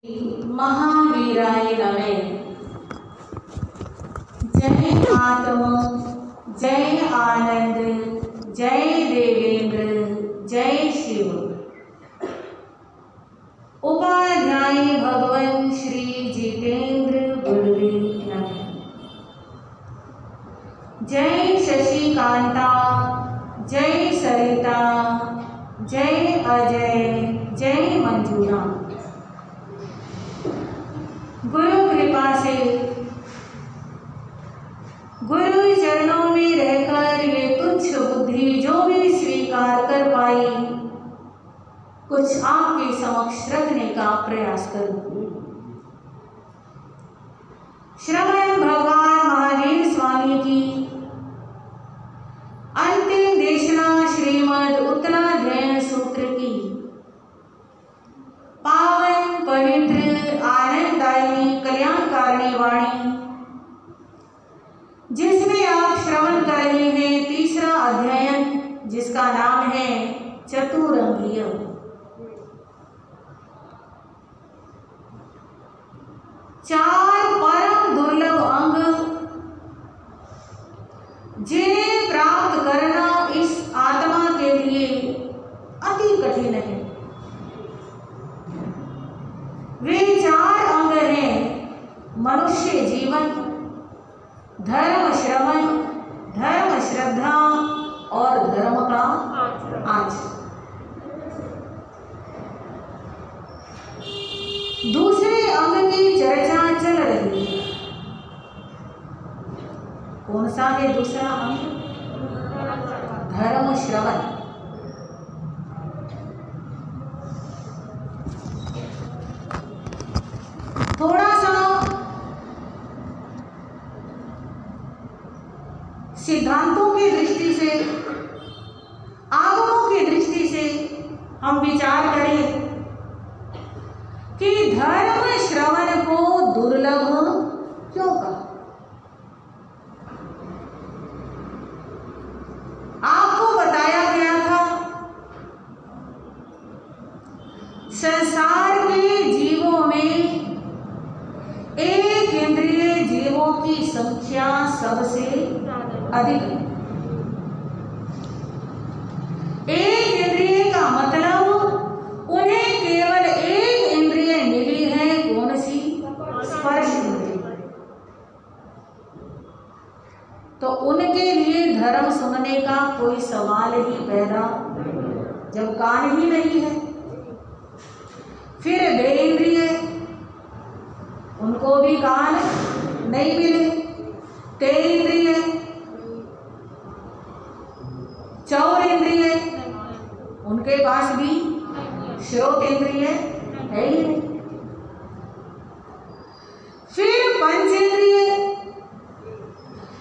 महावीराय नमः। जय आत्मा, जय आनंद, जय देवेंद्र, जय शिव। उपाध्याय भगवान श्री जितेंद्र गुरुवे नमः। जय शशिकांता, जय सरिता, जय अजय, जय मंजूरा। गुरु कृपा से गुरु चरणों में रहकर ये तुच्छ बुद्धि जो भी स्वीकार कर पाई, कुछ आपके समक्ष रखने का प्रयास करूं। श्रवण भगवान महावीर स्वामी की अंतिम देशना श्रीमद् उत्तराध्ययन सूत्र की पावन पवित्र आनंददायिनी कल्याणकारिणी वाणी, जिसमें आप श्रवण कर रहे हैं तीसरा अध्ययन, जिसका नाम है चतुरंगीय। चार परम दुर्लभ अंग जिन्हें प्राप्त करना इस आत्मा के लिए अति कठिन है। वे चार अंग हैं: मनुष्य जीवन, धर्म श्रवण, धर्म श्रद्धा और धर्म का आचरण। दूसरे अंग की चर्चा चल रही है। कौन सा है दूसरा अंग? धर्म श्रवण। थोड़ा सा सिद्धांतों की दृष्टि से, आगमों की दृष्टि से हम विचार करें कि धर्म श्रवण को दुर्लभ क्यों कहा। आपको बताया गया था संसार के जीवों में एक इंद्रिय जीवों की संख्या सबसे अधिक है। एक इंद्रिय का मतलब उन्हें केवल एक इंद्रिय मिली है। कौन सी? स्पर्श इंद्रिय। तो उनके लिए धर्म सुनने का कोई सवाल ही पैदा, जब कान ही नहीं है। फिर बे इंद्रिय, उनको भी कान नहीं मिले। तेज इंद्रिय, चौर इंद्रिय, उनके पास भी श्रोत इंद्रिय है ही नहीं। फिर पंचेंद्रिय,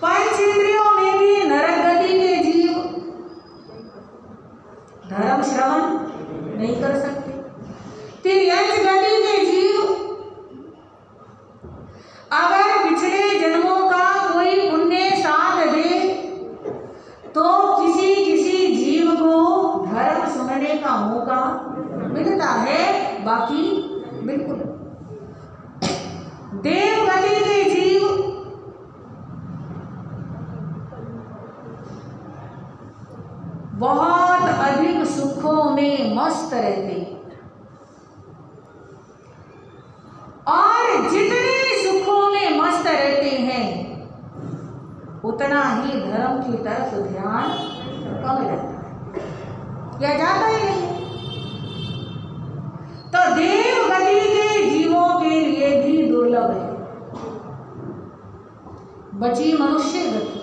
पंचेंद्रियों में भी नरक गति के जीव धर्म श्रवण नहीं कर सकते। तिर्यंच गति के जीव अगर पिछले जन्मों का कोई पुण्य साथ दे तो किसी किसी जीव को धर्म सुनने का मौका मिलता है, बाकी बिल्कुल। देवगति के जीव बहुत अधिक सुखों में मस्त रहते हैं, और जितने सुखों में मस्त रहते हैं उतना ही धर्म की तरफ ध्यान कम रहता है या जाता ही नहीं। तो देव गति के जीवों के लिए भी दुर्लभ है। बची मनुष्य गति।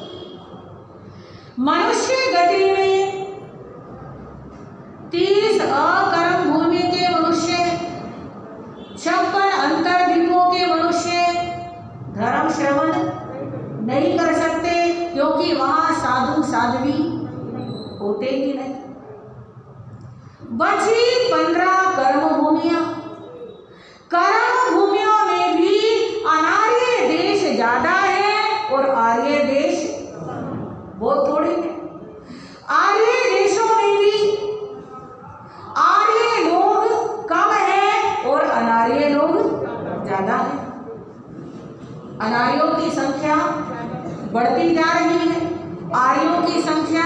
मनुष्य गति में 30 अकर्म भूमि के मनुष्य, 56 अंतर्द्वीपों के मनुष्य धर्म श्रवण नहीं कर सकते, क्योंकि वहां साधु साध्वी होते ही नहीं। बची 15 कर्म भूमियां। कर्म भूमियों में भी अनार्य देश ज्यादा है और आर्य देश बहुत थोड़े हैं। आर्य देशों में भी आर्य लोग कम है और अनार्य लोग ज्यादा है, अनार्यों की संख्या बढ़ती जा रही है, आर्यों की संख्या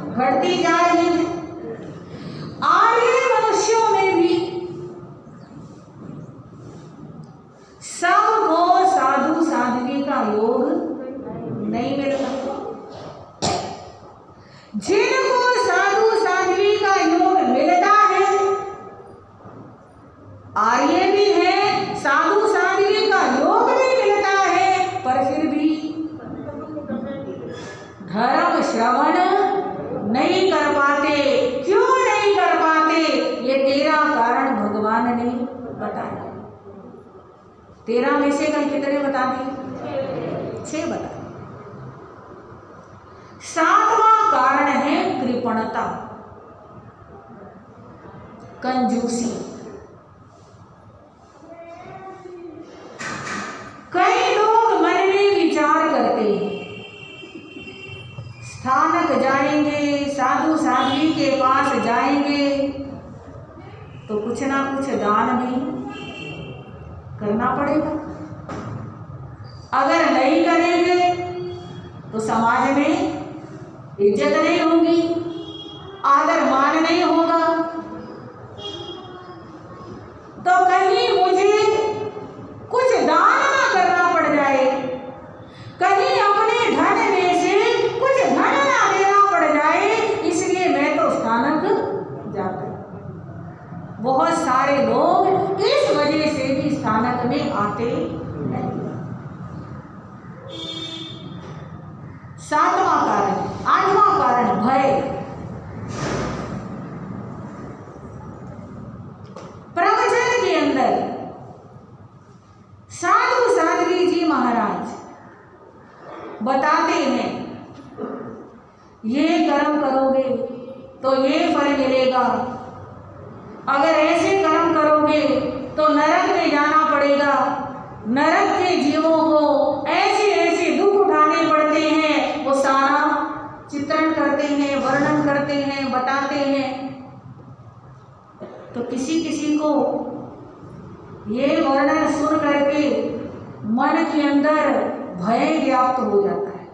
घटती जा रही है। आर्य मनुष्यों में भी सबको साधु साध्वी का योग नहीं मिलता। जिनको साधु साध्वी का योग मिलता है, आर्य भी है, साधु साध्वी का योग भी मिलता है, पर फिर भी धर्म श्रवण नहीं कर पाते। क्यों नहीं कर पाते? ये 13 कारण भगवान ने बताया। 13 में से कल कितने बता दिए? 6 बता। 7वां कारण है कृपणता, कंजूसी। कई लोग मन में विचार करते हैं, स्थानक जाएंगे, साधु साध्वी के पास जाएंगे तो कुछ ना कुछ दान भी करना पड़ेगा। अगर नहीं करेंगे तो समाज में इज्जत नहीं होगी, आदर मान नहीं होगा। तो कहीं मुझे कुछ दान ना करना पड़ जाए, कहीं अपने धन में से कुछ धन ना देना पड़ जाए, इसलिए मैं तो स्थानक जाता हूं। बहुत सारे लोग इस वजह से भी स्थानक में आते नहीं। 7वां कारण। 8वां कारण भय। प्रवचन के अंदर साधु साध्वी जी महाराज बताते हैं, ये कर्म करोगे तो ये फल मिलेगा, अगर ऐसे कर्म करोगे तो नरक में जाना पड़ेगा, नरक के जीवों को ऐसे ऐसे दुख उठाने पड़ते हैं। वो सारा चित्रण करते हैं, वर्णन करते हैं, बताते हैं। तो किसी किसी को ये वर्णन सुन करके मन के अंदर भय व्याप्त हो जाता है,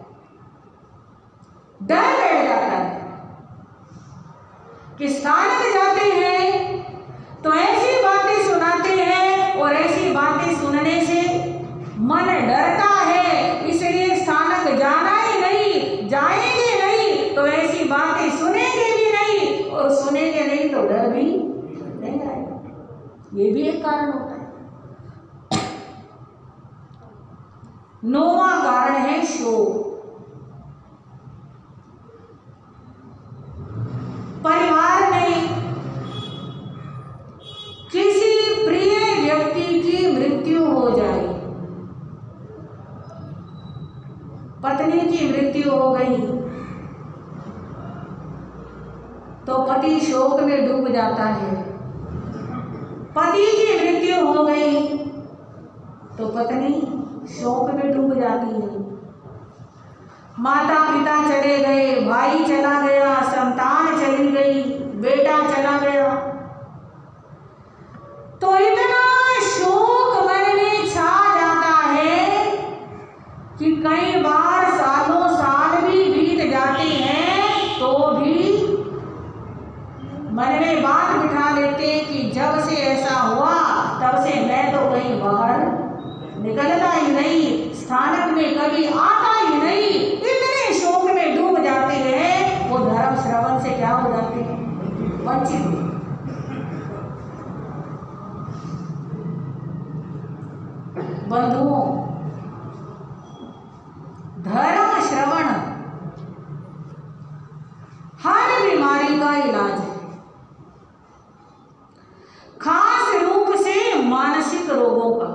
डर बैठ जाता है कि स्थानक जाते हैं तो ऐसी बातें सुनाते हैं और ऐसी बातें सुनने से मन डरता है, इसलिए स्थानक जाना ही नहीं, जाएंगे नहीं तो ऐसी बातें सुनेंगे भी नहीं, और सुनेंगे नहीं तो डर भी नहीं आएगा। ये भी एक कारण होता है। 9वां कारण है शोक। परिवार में किसी प्रिय व्यक्ति की मृत्यु हो जाए, पत्नी की मृत्यु हो गई तो पति शोक में डूब जाता है, पति की मृत्यु हो गई तो पत्नी शोक में डूब जाती है। माता पिता चले गए, भाई चला गया, संतान चली गई, बेटा चला गया, तो इतना शोक मन में छा जाता है कि कई बार सालों साल भी बीत जाते हैं तो भी मन में बात बिठा लेते कि जब से ऐसा हुआ तब से मैं तो कहीं बाहर निकलता ही नहीं, स्थानक में कभी आता ही नहीं। इतने शोक में डूब जाते हैं, वो धर्म श्रवण से क्या हो जाते हैं? वंचित। बंधुओं, धर्म श्रवण हर बीमारी का इलाज है, खास रूप से मानसिक रोगों का।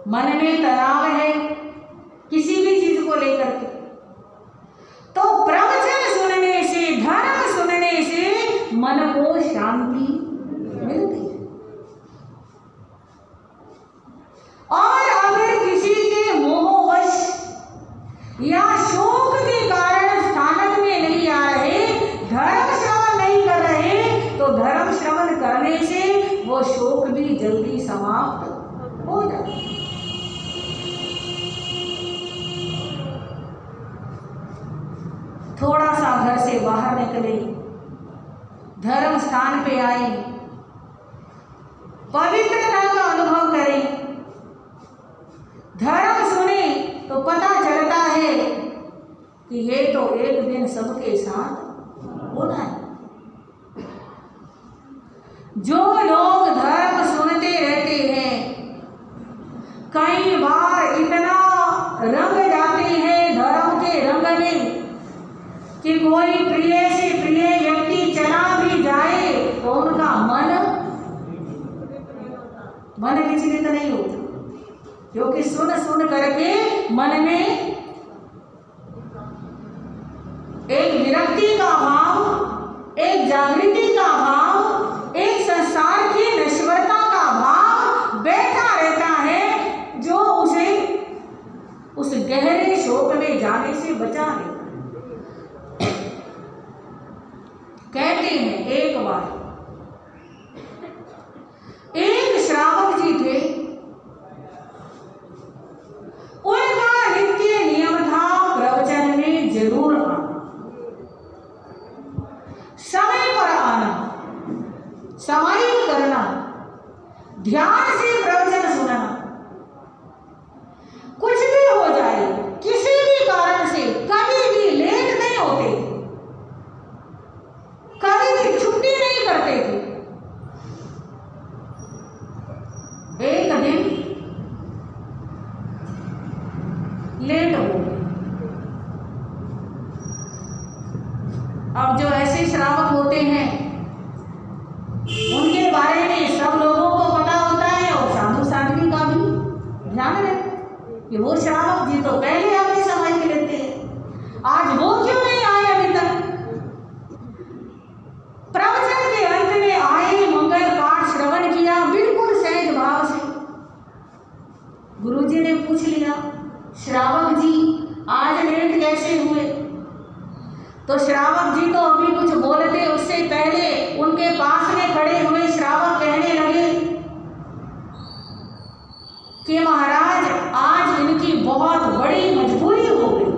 मन में तनाव है किसी भी चीज को लेकर के, तो प्रवचन सुनने से, धर्म सुनने से मन को शांति मिलती है। और अगर किसी के मोहवश या शोक के कारण स्थानक में नहीं आ रहे, धर्म श्रवण नहीं कर रहे, तो धर्म श्रवण श्रवण करने से वो शोक भी जल्दी समाप्त हो जाए। थोड़ा सा घर से बाहर निकले, धर्म स्थान पे आए, पवित्रता का अनुभव करें, धर्म सुने तो पता चलता है कि ये तो एक दिन सबके साथ होना है। जो लोग धर्म सुनते रहते हैं कई बार इतना रंग जाते हैं धर्म के रंग में कि कोई प्रिय से प्रिय व्यक्ति चला भी जाए तो उनका मन विचलित नहीं होता, क्योंकि सुन सुन करके मन में एक विरक्ति का भाव, एक जागृति का भाव, एक संसार की नश्वरता का भाव बैठा रहता है, जो उसे उस गहरे शोक में जाने से बचा देता है। कहते हैं एक बार एक श्रावक जी थे, उनका नित्य नियम था प्रवचन में जरूर आना, समय पर आना, समाहित करना, ध्यान से प्रवचन सुनना। कुछ भी हो जाए, किसी भी कारण से कभी भी लेट नहीं होते, कभी भी छुट्टी नहीं करते थे। एक दिन लेट हो गए। अब जो ऐसे श्रावक होते हैं उनके बारे में सब लोगों को पता होता है और साधु साध्वी का भी ध्यान रखते हैं कि वो श्रावक जी तो पहले आके समय के लेते हैं, आज वो क्यों नहीं आए अभी तक। प्रवचन के अंत में आए, मंगल पाठ श्रवण किया बिल्कुल सहज भाव से। गुरुजी ने पूछ लिया, श्रावक जी आज लेट कैसे हुए? तो श्रावक जी तो अभी कुछ बोलते उससे पहले उनके पास में खड़े हुए श्रावक कहने लगे कि महाराज आज इनकी बहुत बड़ी मजबूरी हो गई।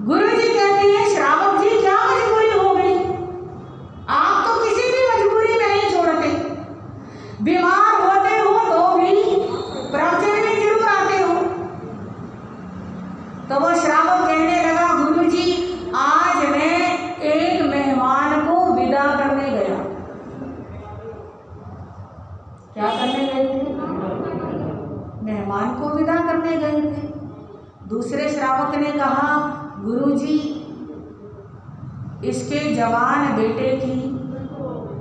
गुरुजी कहते हैं, श्रावक जी क्या मजबूरी हो गई? आप तो किसी भी मजबूरी में नहीं छोड़ते, बीमार होते हो तो भी प्रवचन में जरूर आते हो। तो वो श्रावक कहने लगा, गुरुजी आज मैं एक मेहमान को विदा करने गया। क्या करने गए थे? मेहमान को विदा करने गए थे। दूसरे श्रावक ने कहा, गुरुजी इसके जवान बेटे की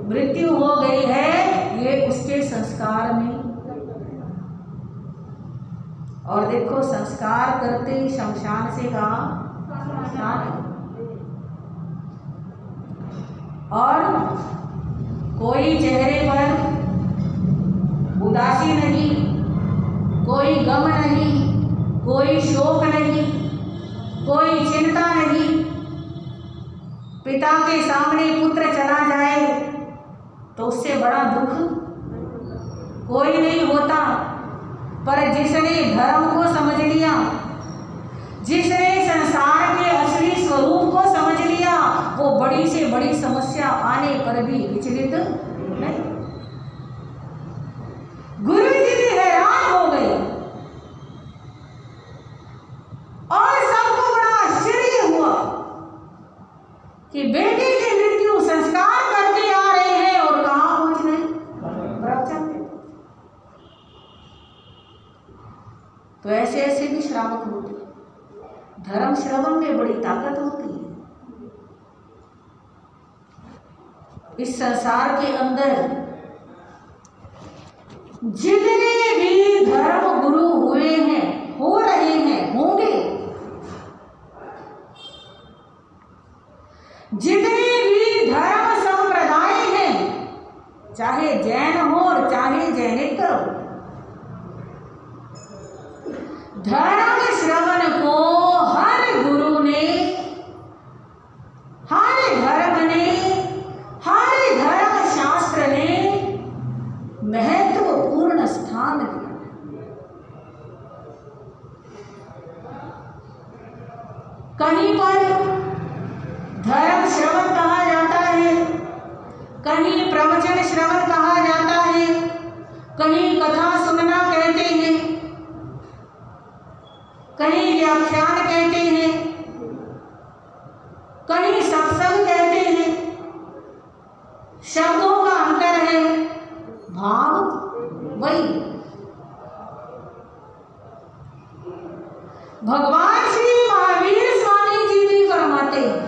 मृत्यु हो गई है, ये उसके संस्कार में। और देखो संस्कार करते ही शमशान से कहा और कोई चेहरे पर उदासी नहीं, कोई गम नहीं, कोई शोक नहीं, कोई चिंता नहीं। पिता के सामने पुत्र चला जाए तो उससे बड़ा दुख कोई नहीं होता, पर जिसने धर्म को समझ लिया, जिसने संसार के असली स्वरूप को समझ लिया, वो बड़ी से बड़ी समस्या आने पर भी विचलित नहीं। गुरु जी भी हैरान हो गए और सबको बड़ा आश्चर्य हुआ कि बेटे की मृत्यु संस्कार करके आ रहे हैं और कहां पहुंच गए? प्रवचन में। तो ऐसे ऐसे भी श्रावक होते हैं। धर्म श्रवण में बड़ी ताकत होती है। इस संसार के अंदर जितने भी धर्म गुरु हुए हैं, हो रहे हैं, होंगे, जितने भी धर्म संप्रदाय हैं, चाहे जैन हो और चाहे जैनेतर हो, धर्म श्रवण को हर गुरु ने, हर धर्म ने कहीं पर धर्म श्रवण कहा जाता है, कहीं प्रवचन श्रवण कहा जाता है, कहीं कथा सुनना कहते हैं, कहीं व्याख्यान कहते हैं, कहीं सत्संग कहते हैं। शब्दों का अंतर है, भाव वही। भगवान श्री महावीर स्वामी जी भी फरमाते हैं,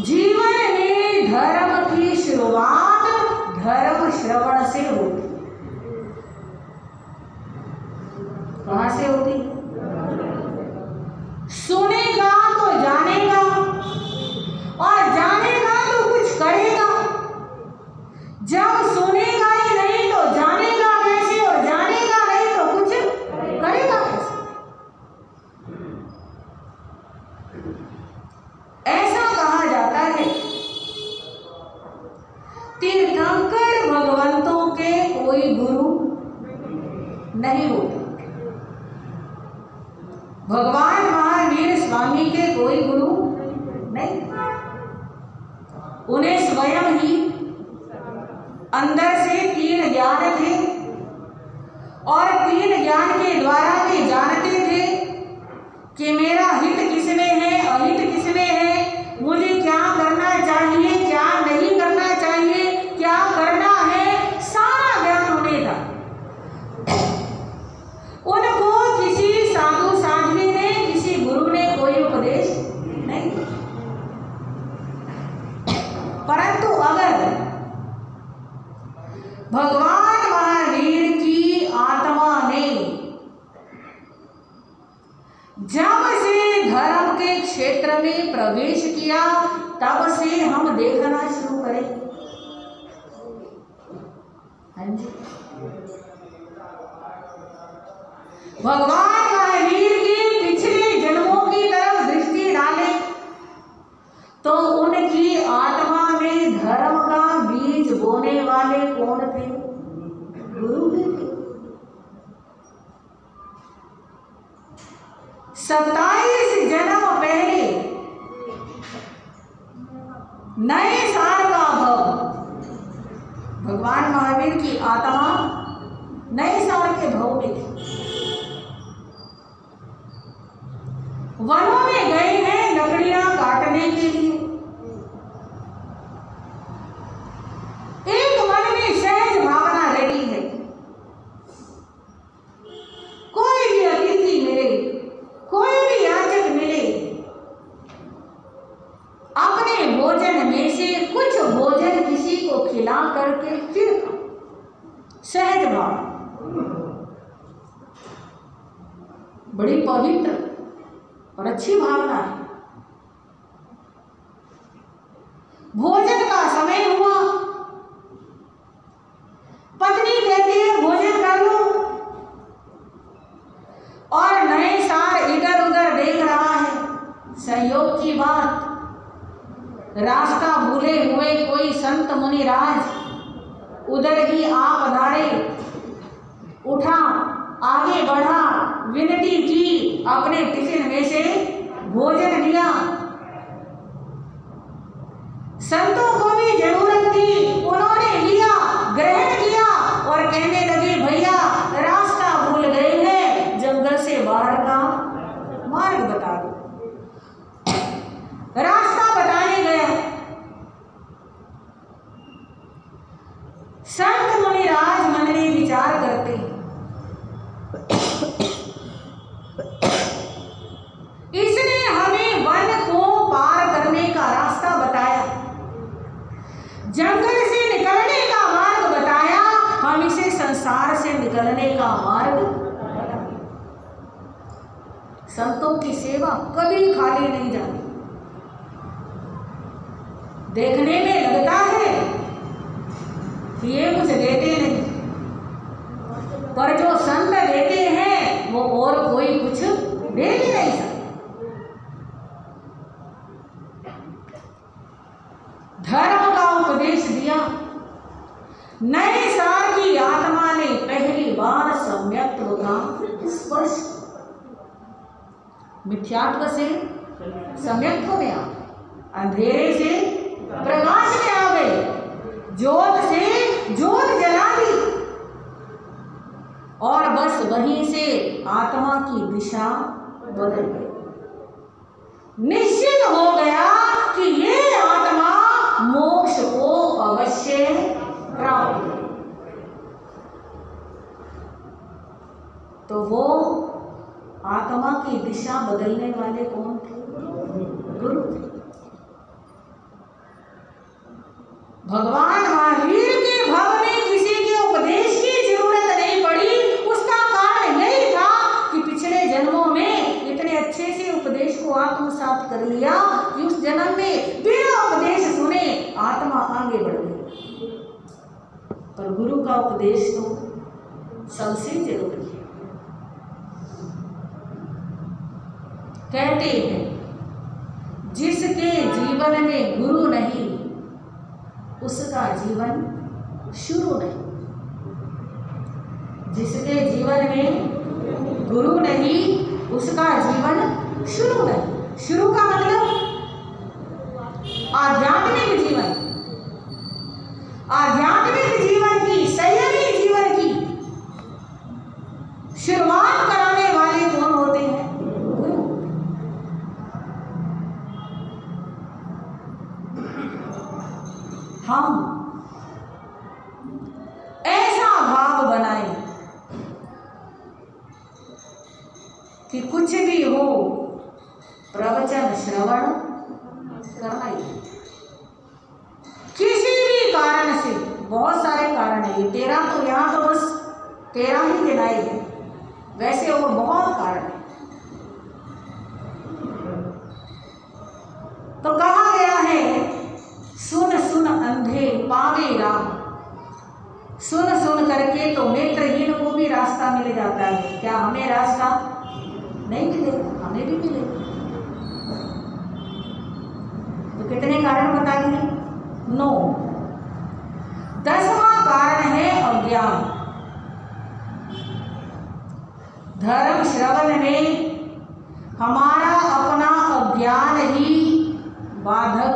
जीवन में धर्म की शुरुआत धर्म श्रवण से होती। कहां से होती? सुनेगा तो जानेगा, और जानेगा तो कुछ करेगा। जब सुनेगा ही नहीं तो जानेगा कैसे, और जानेगा नहीं तो कुछ करेगा कैसे? ऐसा कहा जाता है, तीर्थंकर भगवंतों के कोई गुरु नहीं होते। भगवान महावीर स्वामी के कोई गुरु नहीं, उन्हें स्वयं ही अंदर से 3 ज्ञान थे, और 3 ज्ञान के द्वारा वे जानते थे कि मेरा हित किसमें है, अहित किसमें है, मुझे क्या करना चाहिए, क्या नहीं करना चाहिए, क्या करना है, सारा ज्ञान उन्हें था। उनको किसी साधु साध्वी ने, किसी गुरु ने कोई उपदेश नहीं दिया। परंतु अगर भगवान महावीर की आत्मा ने जब से धर्म के क्षेत्र में प्रवेश किया, तब से हम देखना शुरू करें। हाँ जी, भगवान महावीर के पिछले जन्मों की तरफ दृष्टि डालें तो उनकी आत्मा में धर्म का बीज बोने वाले कौन थे? गुरु ही थे। 27 जन्म पहले नए साल का भव, भगवान महावीर की आत्मा नए साल के भव में थी। वनों में गए हैं लकड़ियां काटने के लिए। एक मन में सहज भावना रेडी है, कोई भी अतिथि मिले, कोई भी याचक मिले, अपने भोजन में से कुछ भोजन किसी को खिला करके फिर सहज भाव, बड़ी पवित्र और अच्छी भावना है। भोजन का समय हुआ, पत्नी कहती है भोजन कर लो, और नए सार इधर उधर देख रहा है। संयोग की बात, रास्ता भूले हुए कोई संत मुनिराज उधर ही आ पधारे, उठा, आगे बढ़ा, विनती की, अपने टिफिन में से भोजन लिया। संतों को भी जरूरत थी, उन्होंने लिया, ग्रहण किया, और कहने लगे भैया रास्ता भूल गए हैं, जंगल से बाहर का मार्ग बता दो। रास्ता बताने गया। संत मुनिराज मन में विचार करते हैं, इसने हमें वन को पार करने का रास्ता बताया, जंगल से निकलने का मार्ग बताया, हम इसे संसार से निकलने का मार्ग बताया। संतों की सेवा कभी खाली नहीं जाती। देखने में लगता है कि ये कुछ देते नहीं, पर जो संत देते हैं वो और कोई कुछ दे ही नहीं सकता। धर्म का उपदेश दिया, नए साल की आत्मा ने पहली बार सम्यक्त्व का स्पर्श, मिथ्यात्व से सम्यक्त्व में आ गए, अंधेरे से प्रकाश में आ गए, ज्योत से ज्योत जला दी और बस वहीं से आत्मा की दिशा बदल गई। निश्चित हो गया कि ये आत्मा मोक्ष को अवश्य प्राप्त करेगी। तो वो आत्मा की दिशा बदलने वाले कौन थे? गुरु थे। भगवान महावीर के भाव में किसी के उपदेश की जरूरत नहीं पड़ी। उसका कारण यही था कि पिछले जन्मों में इतने अच्छे से उपदेश को आत्मसात कर लिया कि उस जन्म में बिना उपदेश सुने आत्मा आगे बढ़ गई। पर गुरु का उपदेश तो सबसे जरूरी है। कहते हैं जिसके जीवन में गुरु नहीं उसका जीवन शुरू नहीं। जिसके जीवन में गुरु नहीं उसका जीवन शुरू नहीं। शुरू का मतलब आध्यात्मिक जीवन, आध्यात्मिक जीवन की, संयमी जीवन की शुरुआत कराने वाले कौन होते हैं? हम ऐसा भाव बनाए कि कुछ भी हो प्रवचन श्रवण करना ही। किसी भी कारण से, बहुत सारे कारण है, ये 13 तो यहाँ तो बस 13 ही गिनाए हैं, वैसे और बहुत कारण है। तो कहा गया है सुन सुन अंधे पावे राह। सुन सुन करके तो नेत्रहीन को भी रास्ता मिल जाता है। क्या हमें रास्ता नहीं मिलेगा? हमें भी मिलेगा। तो कितने कारण बता दिए? 9। 10वां कारण है अज्ञान। धर्म श्रवण में हमारा अपना अज्ञान ही बाधक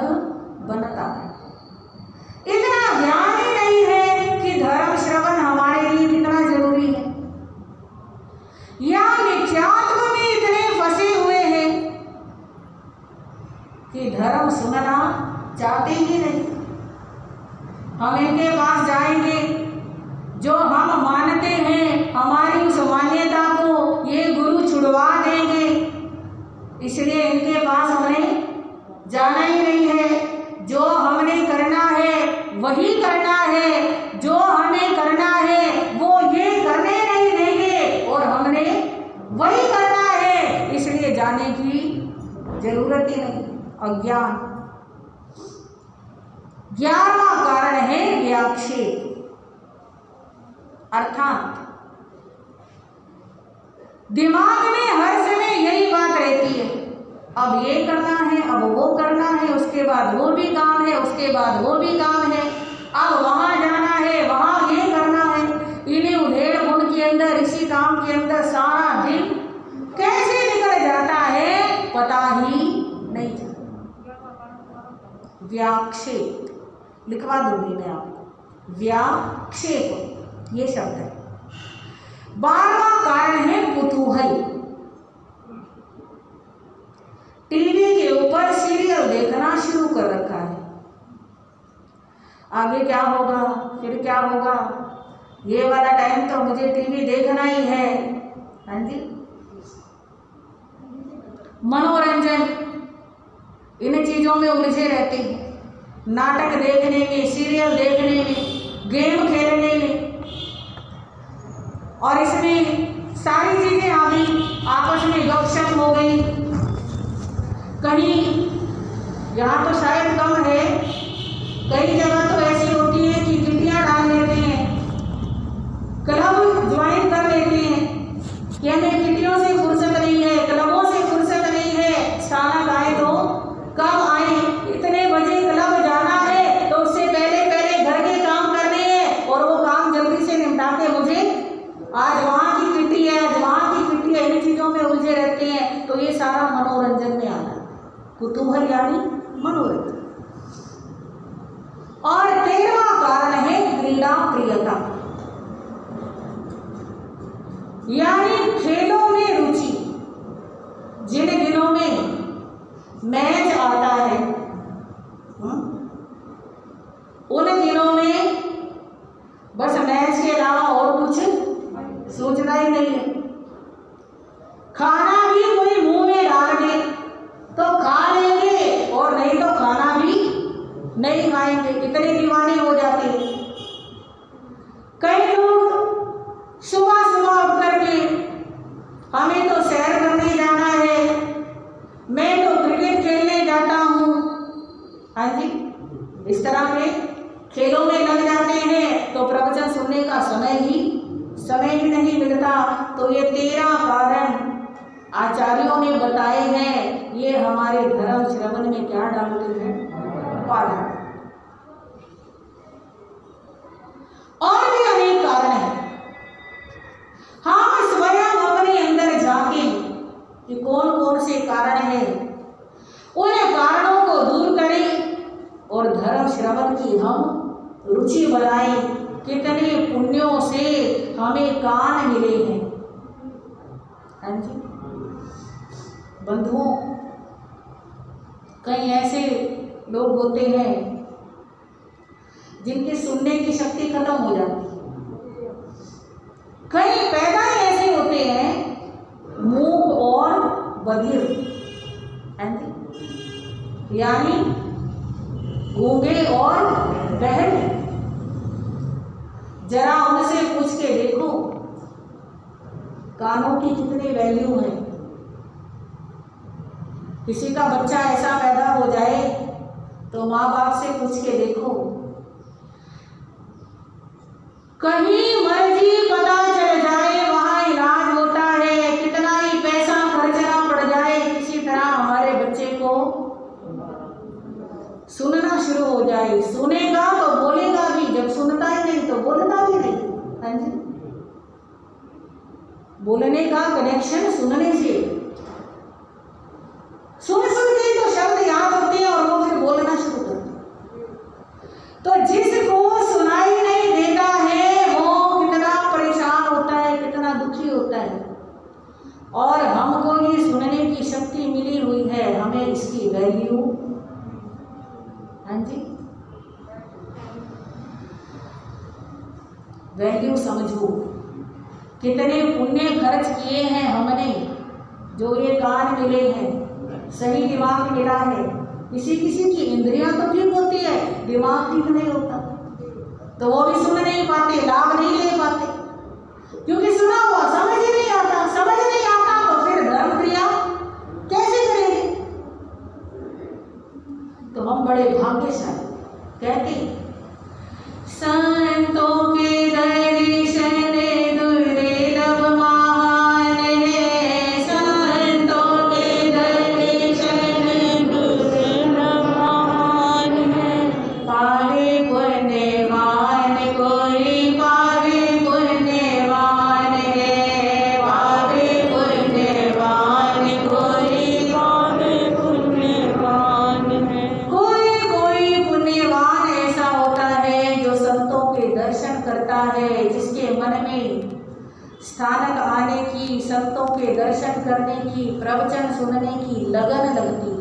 बनता है। इतना ज्ञान ही नहीं है कि धर्म श्रवण हमारे लिए कितना जरूरी है, या मिथ्यात्व में इतने फंसे हुए हैं कि धर्म सुनना चाहते ही नहीं। हम इनके पास जाएंगे, जो हम मानते हैं हमारी उस मान्यता को ये गुरु छुड़वा देंगे, इसलिए इनके पास हमें जाना ही नहीं है। जो हमने करना है वही करना है, जो हमें करना है वो ये करने नहीं देंगे और हमने वही करना है, इसलिए जाने की जरूरत ही नहीं। अज्ञान। 11वां कारण है व्याक्षेप, अर्थात दिमाग में हर समय यही बात रहती है, अब ये करना है, अब वो करना है, उसके बाद वो भी काम है, उसके बाद वो भी काम है, अब वहाँ जाना है, वहाँ ये करना है। इन्हें उधेड़ बुन के अंदर, इसी काम के अंदर सारा दिन कैसे निकल जाता है पता ही नहीं चलता। व्याक्षेप लिखवा दूंगी मैं आपको, व्याक्षेप ये शब्द है। 12वां कारण है कुतूहल। टीवी के ऊपर सीरियल देखना शुरू कर रखा है। आगे क्या होगा, फिर क्या होगा, ये वाला टाइम तो मुझे टीवी देखना ही है। हाँ जी, मनोरंजन, इन चीजों में उलझे रहते हैं। नाटक देखने में, सीरियल देखने में, गेम खेलने में, और इसमें सारी चीजें आ गई, आपस में गपशप हो गई। कहीं यहाँ तो शायद कम है, कई जगह तो ऐसी होती है कि किटियां डाल लेते हैं, क्लब ज्वाइन कर लेते हैं कि हमें किटियों से फुर्सत नहीं है, क्लबों से फुर्सत नहीं है। साला आए तो कब आए, इतने बजे क्लब जाना है तो उससे पहले पहले घर के काम करने हैं, और वो काम जल्दी से निपटा के मुझे आज वहाँ की किटी है, आज वहाँ की किटी है, इन चीज़ों में उलझे रहते हैं। तो ये सारा कुतूहल यानी मनोरथ। और 13वां कारण है क्रीड़ा प्रियता, यानी खेलों में रुचि। जिन दिनों में मैच आता है उन दिनों में बस मैच के अलावा और कुछ सोचना ही नहीं है। खाना भी कोई मुंह में डाल दे तो खा लेंगे और नहीं तो खाना भी नहीं खाएंगे, इतने दीवाने हो जाते हैं। कई लोग सुबह सुबह उठ करके हमें तो सैर करने जाना है, मैं तो क्रिकेट खेलने जाता हूँ, हाँ जी, इस तरह के खेलों में लग जाते हैं तो प्रवचन सुनने का समय ही नहीं मिलता। तो ये 13 कारण आचार्यों ने बताए हैं, ये हमारे धर्म श्रवण में क्या डालते हैं, बाधा। और भी अनेक कारण हैं। हम स्वयं अपने अंदर झांकें कि कौन कौन से कारण हैं, उन कारणों को दूर करें और धर्म श्रवण की हम रुचि बनाएं। कितने पुण्यों से हमें कान मिले हैं, हाँ जी बंधुओं। कई ऐसे लोग होते हैं जिनकी सुनने की शक्ति खत्म हो जाती है। कई पैदा ही ऐसे होते हैं मूक और बधिर, यानी गूंगे और बहरे। जरा उनसे पूछ के देखो कानों की कितनी वैल्यू है। किसी का बच्चा ऐसा पैदा हो जाए तो माँ बाप से पूछ के देखो, कहीं मर्जी पता चल जाए वहां इलाज होता है, कितना ही पैसा खर्चना पड़ जाए, किसी तरह हमारे बच्चे को सुनना शुरू हो जाए। सुनेगा तो बोलेगा भी, जब सुनता ही नहीं तो बोलता भी नहीं, हाँ जी। बोलने का कनेक्शन सुनने से, सुन के तो शब्द याद होते हैं और वो फिर बोलना शुरू करते हैं। तो जिसको सुनाई नहीं देता है वो कितना परेशान होता है, कितना दुखी होता है। और हमको ये सुनने की शक्ति मिली हुई है, हमें इसकी वैल्यू, हाँ जी वैल्यू समझो। कितने पुण्य खर्च किए हैं हमने, जो ये कान मिले हैं, सही दिमाग मिला है। किसी किसी की इंद्रियां तो ठीक होती है, दिमाग ठीक नहीं होता, तो वो भी सुन नहीं पाते, लाभ नहीं ले पाते, क्योंकि सुना हुआ समझ ही नहीं आता। समझ नहीं आता तो फिर धर्म क्रिया कैसे करेंगे। तो हम बड़े भाग्यशाली, कहते हैं संतों के दर्शन दुर्लभ महान है, संतों के दर्शन दुर्लभ महान है। पावे पुण्यवान कोई, पावे पुण्यवान है, पावे पुण्यवान कोई, पावे पुण्यवान है। कोई पुण्यवान ऐसा होता है जो संतों के दर्शन करता है, जिसके मन में स्थानक आने की, संतों के दर्शन करने की, प्रवचन सुनने की लगन लगती है।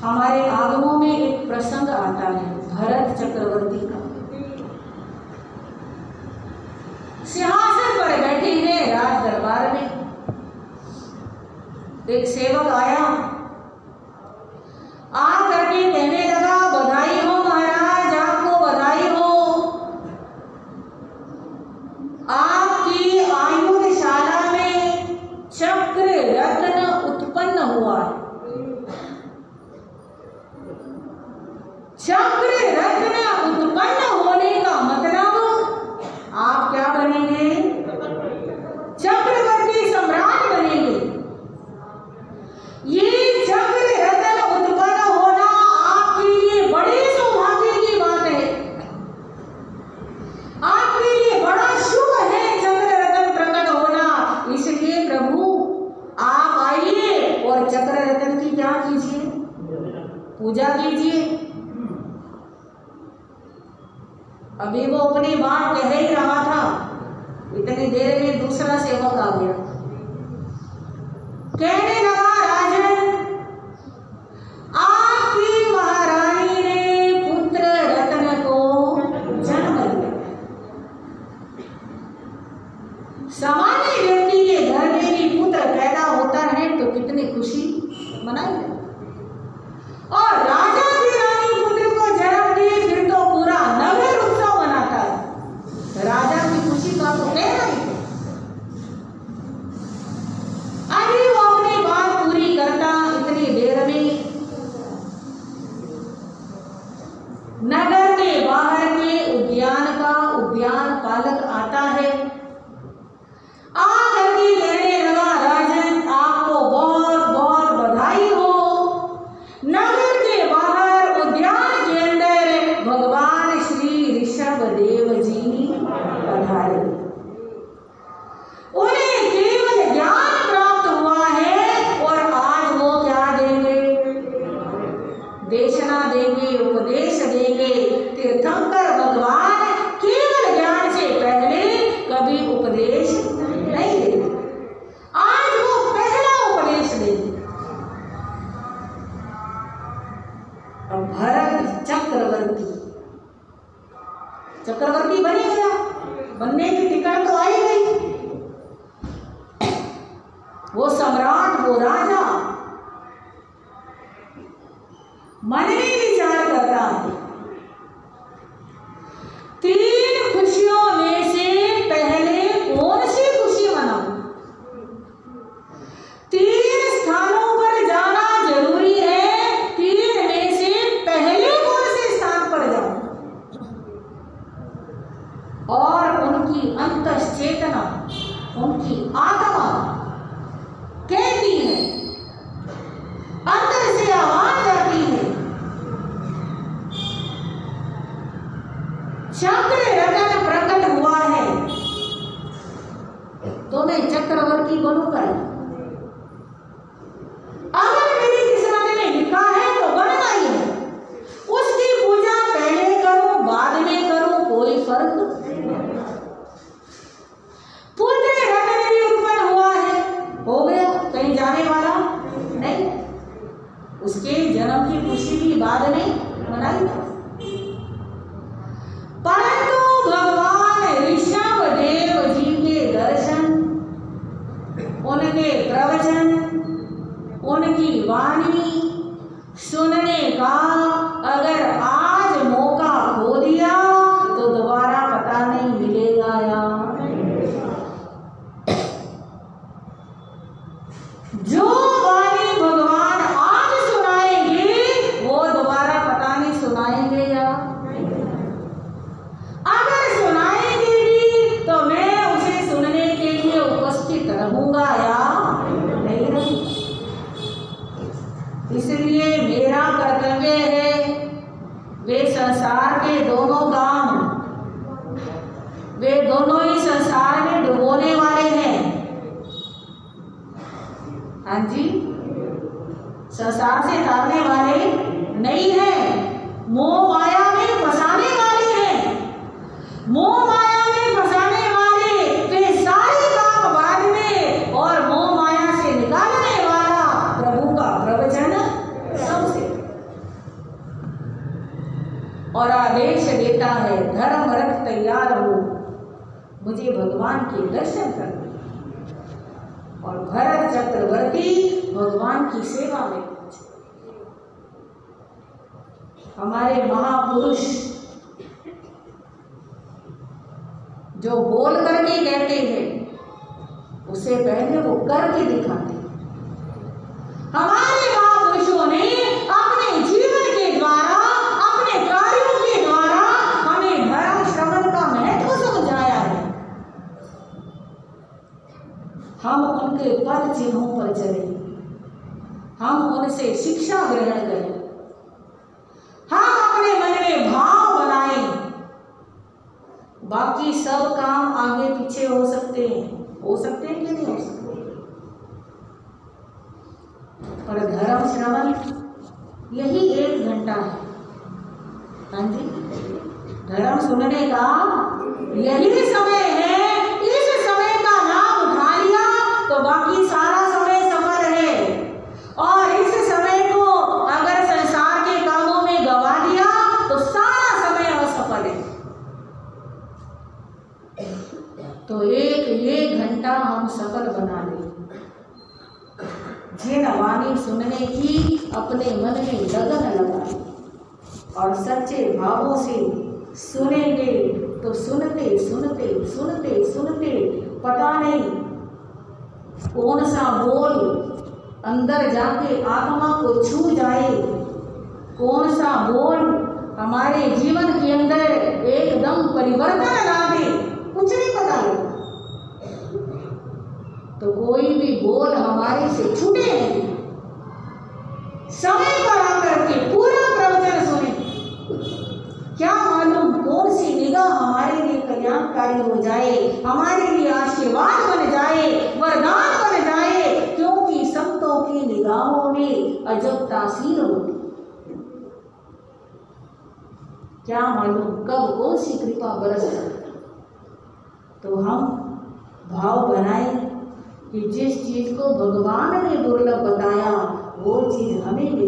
हमारे आगमों में एक प्रसंग आता है भरत चक्रवर्ती का। सिंहासन पर बैठे हैं राज दरबार में, एक सेवक आया, आ करके कहने लगा, बधाई हो महाराज, आपको बधाई हो, आपकी आयुधशाला में चक्र रत्न उत्पन्न हुआ है। चक्र रत्न उत्पन्न होने का मतलब आप क्या बनेंगे, चक्रवर्ती सम्राट बनेंगे। ये चक्र रत्न उत्पन्न होना आपके लिए बड़े सौभाग्य की बात है, आपके लिए बड़ा शुभ है चक्र रत्न प्रकट होना। इसलिए प्रभु आप आइए पूजा कीजिए। अभी वो अपनी बात कह ही रहा था, इतनी देर में दूसरा सेवक आ गया, कहने लगा राजन, आपकी महारानी ने पुत्र रत्न को जन्म दिया। सामान्य व्यक्ति के घर में भी पुत्र पैदा होता है तो कितनी खुशी मनाई जाती, और राजा की रानी पुत्र को जन्म दी फिर तो पूरा नगर उत्सव मनाता है। राजा की खुशी का तो कहना ही है। अभी वो अपनी बात पूरी करता, इतनी देर में नगर के बाहर के उद्यान का उद्यान पालक आता है, आकर के कहने लगा राजन, आपको बहुत बहुत बधाई हो, नगर के बाहर उद्यान के अंदर भगवान श्री ऋषभ देव जी पधारे। उन्हें केवल ज्ञान प्राप्त हुआ है और आज वो क्या देंगे, देशना देंगे, उपदेश देंगे। तीर्थंकर भगवान केवल ज्ञान से पहले कभी उपदेश नहीं देते, आज वो पहला उपदेश देंगे। अब भरत चक्रवर्ती बन गया, बनने की टिकट तो आई गई, वो सम्राट, वो राजा मन में विचार करता है, 3 खुशियों में से पहले कौन सी खुशी मनाऊं? 3 स्थानों पर जाना जरूरी है, 3 में से पहले कौन से स्थान पर जाऊं? और उनकी अंतश्चेतना, उनकी आत्मा कहती है, अंदर से आवाज आती है, चक्र रतन प्रकट हुआ है तो मैं चक्रवर्ती बनूंगा। अगर मेरी किस्मत में लिखा है तो बनना ही है, उसकी पूजा पहले करूं बाद में करूं कोई फर्क नहीं। पुत्र रतन भी उत्पन्न हुआ है, हो गया, कहीं जाने वाला नहीं, उसके जन्म की खुशी भी बाद में मनाई। परंतु भगवान ऋषभ देव जी के दर्शन, उनके प्रवचन, उनकी वाणी सुनने का अगर आज मौका खो दिया तो दोबारा पता नहीं मिलेगा या जो वाणी भगवान आज सुनाएंगे वो दोबारा पता नहीं सुनाएंगे या अगर सुनाएंगे भी तो मैं उसे सुनने के लिए उपस्थित रहूंगा या नहीं रहूंगा। इसलिए मेरा कर्तव्य है, वे संसार के दोनों काम, वे दोनों ही संसार में डुबोने वाले हैं। हाँ जी, संसार से तारने वाले नहीं है, मोह माया में फंसाने वाले हैं। मोह माया में फंसाने वाले वे सारे काम बाद में, और मोह माया से निकालने वाला प्रभु का प्रवचन सबसे, और आदेश देता है धर्म रथ तैयार हो, मुझे भगवान के दर्शन करने। और भरत चक्रवर्ती भगवान की सेवा में पहुंचे। हमारे महापुरुष जो बोल करके कहते हैं उससे पहले वो करके दिखाते हैं। हमारे महापुरुषों ने अपने जीवन के द्वारा, अपने कार्यों के द्वारा हमें धर्म श्रवण का महत्व समझाया है। हम उनके पद चिन्हों पर चले, हम उनसे शिक्षा ग्रहण करें, हम अपने मन में भाव बनाएं। बाकी सब काम आगे पीछे हो सकते हैं कि नहीं हो सकते, पर धर्म श्रवण यही एक घंटा है। हाँ जी, धर्म सुनने का यही समय है। इस समय का लाभ उठा लिया तो बाकी सारा समय सफल है, और इस समय को अगर संसार के कामों में गवा दिया तो सारा समय असफल है। तो एक घंटा हम सफल बना लें। जिन वाणी सुनने की अपने मन में लगन लगाए और सच्चे भावों से सुनेंगे तो सुनते सुनते सुनते सुनते पता नहीं कौन सा बोल अंदर जाके आत्मा को छू जाए, कौन सा बोल हमारे जीवन के अंदर एकदम परिवर्तन ला दे, कुछ नहीं पता लगता। तो कोई भी बोल हमारे से छूटे नहीं, समय पर आकर के पूरा प्रवचन सुने। क्या मालूम कौन सी निगाह हमारे लिए कल्याणकारी हो जाए, हमारे लिए आशीर्वाद बन जाए, वरदान बन जाए, क्योंकि संतों की निगाहों में अजब तासीर होती। क्या मालूम कब कौन सी कृपा बरस जाए। तो हम भाव बनाए कि जिस चीज को भगवान ने दुर्लभ बताया वो चीज हमें मिली।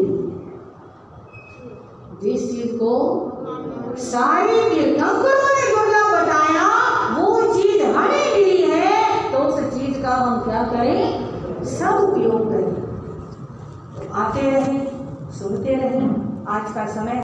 जिस चीज को सारे तीर्थंकरों ने दुर्लभ बताया वो चीज हमें मिली है, तो उस चीज का हम क्या करें, सब उपयोग करें। तो आते रहें, सुनते रहें। आज का समय